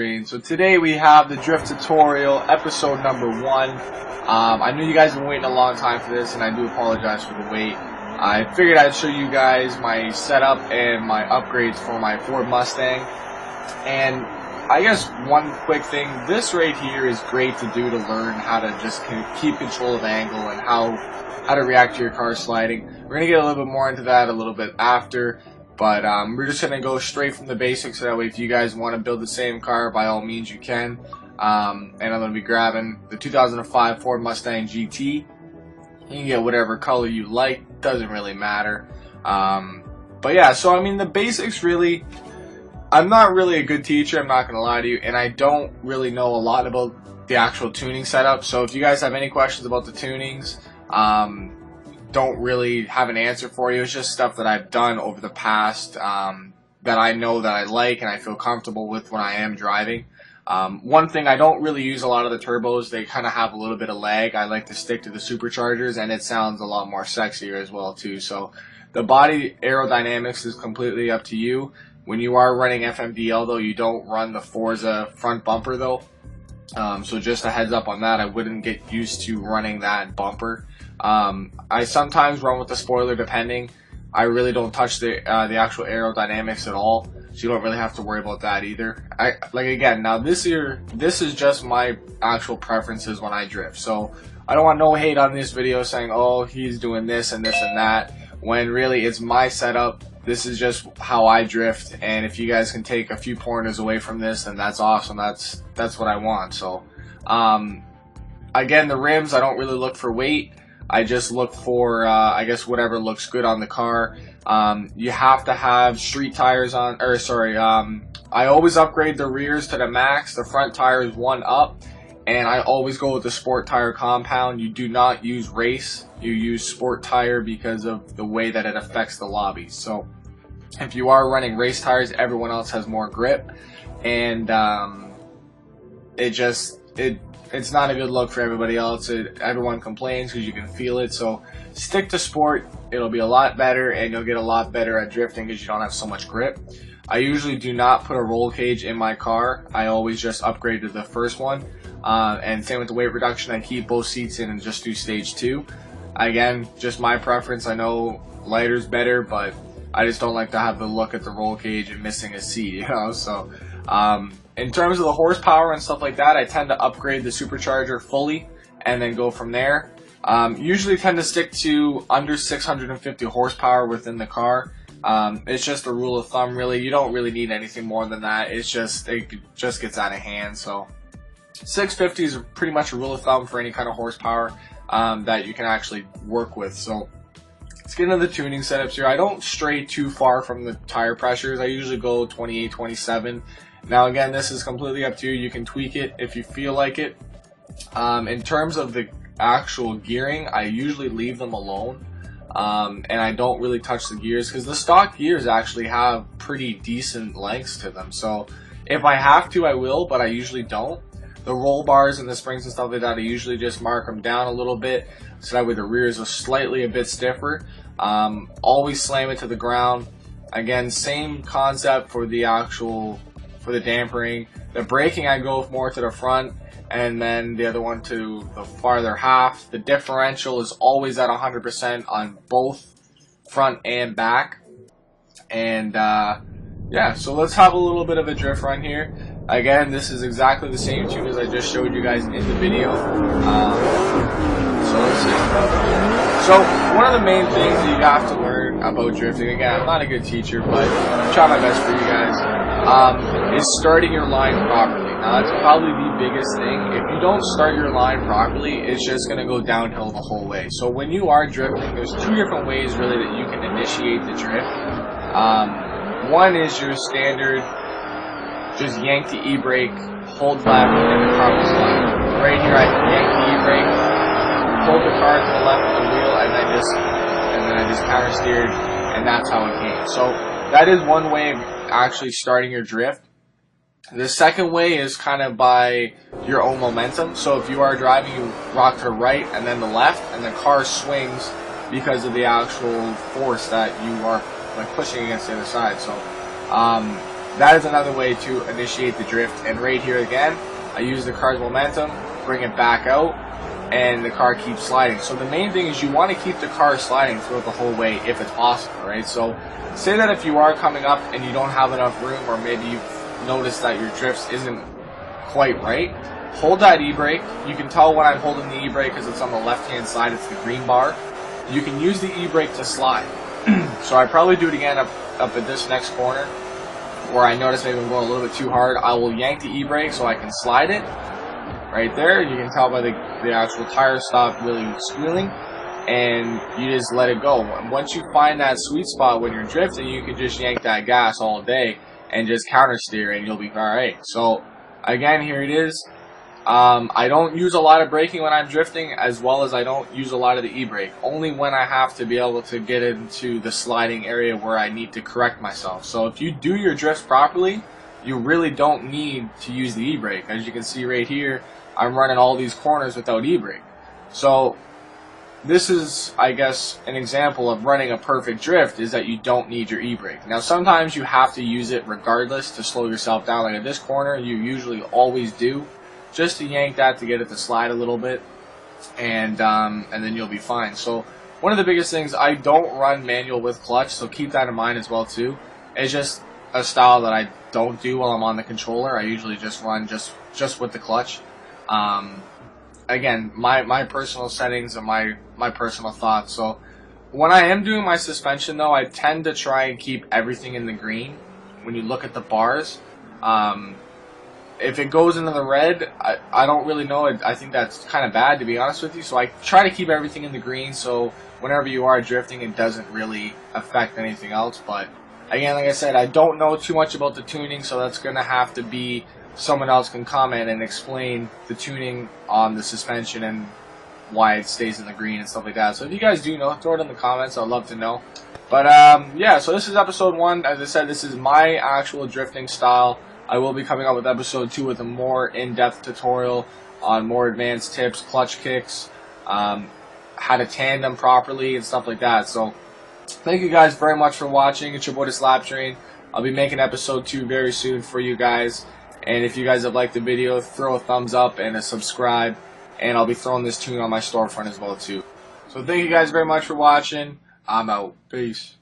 So today we have the drift tutorial, episode number 1. I knew you guys have been waiting a long time for this, and I do apologize for the wait. I figured I'd show you guys my setup and my upgrades for my Ford Mustang. And I guess one quick thing, this right here is great to do to learn how to just keep control of angle and how to react to your car sliding. We're going to get a little bit more into that a little bit after. But we're just going to go straight from the basics, so that way if you guys want to build the same car, by all means you can. And I'm going to be grabbing the 2005 Ford Mustang GT. You can get whatever color you like, doesn't really matter. But yeah, so I mean the basics really, I'm not really a good teacher, I'm not going to lie to you, and I don't really know a lot about the actual tuning setup. So if you guys have any questions about the tunings, don't really have an answer for you. It's just stuff that I've done over the past that I know that I like and I feel comfortable with when I am driving. One thing, I don't really use a lot of the turbos. They kind of have a little bit of lag. I like to stick to the superchargers, and it sounds a lot more sexier as well too. So the body aerodynamics is completely up to you. When you are running FMDL though, you don't run the Forza front bumper though. So just a heads up on that, I wouldn't get used to running that bumper. I sometimes run with the spoiler depending. I really don't touch the actual aerodynamics at all, so you don't really have to worry about that either. Again, now this is just my actual preferences when I drift, so I don't want no hate on this video saying, oh, he's doing this and this and that, when really it's my setup. This is just how I drift, and if you guys can take a few pointers away from this, then that's awesome. That's what I want. So again, the rims, I don't really look for weight. I just look for, I guess, whatever looks good on the car. You have to have street tires on, or sorry, I always upgrade the rears to the max, the front tire is 1 up, and I always go with the sport tire compound. You do not use race, you use sport tire because of the way that it affects the lobbies. So if you are running race tires, everyone else has more grip, and it's not a good look for everybody else. Everyone complains because you can feel it. So stick to sport. It'll be a lot better, and you'll get a lot better at drifting because you don't have so much grip. I usually do not put a roll cage in my car. I always just upgrade to the first one. And same with the weight reduction. I keep both seats in and just do stage 2. Again, just my preference. I know lighter's better, but I just don't like to have the look at the roll cage and missing a seat, you know. So in terms of the horsepower and stuff like that, I tend to upgrade the supercharger fully and then go from there. Usually tend to stick to under 650 horsepower within the car. It's just a rule of thumb, really. You don't really need anything more than that. It just gets out of hand. So 650 is pretty much a rule of thumb for any kind of horsepower that you can actually work with. So let's get into the tuning setups here. I don't stray too far from the tire pressures. I usually go 28, 27. Now again, this is completely up to you. You can tweak it if you feel like it. In terms of the actual gearing, I usually leave them alone, and I don't really touch the gears because the stock gears actually have pretty decent lengths to them. So if I have to, I will, but I usually don't. The roll bars and the springs and stuff like that, I usually just mark them down a little bit so that way the rears are slightly a bit stiffer. Always slam it to the ground. Again, same concept for the dampering. The braking, I go more to the front, and then the other one to the farther half. The differential is always at 100% on both front and back. And yeah, so let's have a little bit of a drift run here. Again, this is exactly the same tune as I just showed you guys in the video. So let's see. So one of the main things that you have to learn about drifting, again, I'm not a good teacher, but I try my best for you guys, is starting your line properly. Now that's probably the biggest thing. If you don't start your line properly, it's just going to go downhill the whole way. So when you are drifting, there's 2 different ways really that you can initiate the drift. One is your standard, just yank the e-brake, hold left, and the car will slide. Right here I yank the e-brake, hold the car to the left of the wheel, and then I just counter steered, and that's how it came. So that is one way of actually starting your drift. The second way is kind of by your own momentum. So if you are driving, you rock to the right and then the left, and the car swings because of the actual force that you are like pushing against the other side. So that is another way to initiate the drift. And right here again, I use the car's momentum, bring it back out, and the car keeps sliding. So the main thing is you want to keep the car sliding throughout the whole way if it's possible, right? So say that if you are coming up and you don't have enough room, or maybe you've noticed that your drifts isn't quite right, hold that e-brake. You can tell when I'm holding the e-brake because it's on the left-hand side, it's the green bar. You can use the e-brake to slide. So I probably do it again up at this next corner where I notice maybe I'm going a little bit too hard. I will yank the e-brake so I can slide it. Right there, you can tell by the actual tires stop really squealing, and you just let it go. And once you find that sweet spot when you're drifting, you can just yank that gas all day and just counter steer, and you'll be alright. So again, here it is. I don't use a lot of braking when I'm drifting, as well as I don't use a lot of the e-brake. Only when I have to be able to get into the sliding area where I need to correct myself. So if you do your drifts properly, you really don't need to use the e-brake. As you can see right here, I'm running all these corners without e-brake. So this is, I guess, an example of running a perfect drift, is that you don't need your e-brake. Now sometimes you have to use it regardless to slow yourself down. Like at this corner, you usually always do, just to yank that to get it to slide a little bit, and then you'll be fine. So one of the biggest things, I don't run manual with clutch, so keep that in mind as well too. It's just a style that I don't do while I'm on the controller. I usually just run just with the clutch. Again, my personal settings and my personal thoughts. So when I am doing my suspension though, I tend to try and keep everything in the green when you look at the bars. If it goes into the red, I don't really know. I think that's kind of bad, to be honest with you. So I try to keep everything in the green, so whenever you are drifting, it doesn't really affect anything else. But again, like I said, I don't know too much about the tuning, so that's going to have to be someone else can comment and explain the tuning on the suspension and why it stays in the green and stuff like that. So if you guys do know, throw it in the comments. I'd love to know. But yeah, so this is episode 1. As I said, this is my actual drifting style. I will be coming up with episode 2 with a more in-depth tutorial on more advanced tips, clutch kicks, how to tandem properly and stuff like that. So thank you guys very much for watching. It's your boy, the Slap Train. I'll be making episode 2 very soon for you guys. And if you guys have liked the video, throw a thumbs up and a subscribe. And I'll be throwing this tune on my storefront as well too. So thank you guys very much for watching. I'm out. Peace.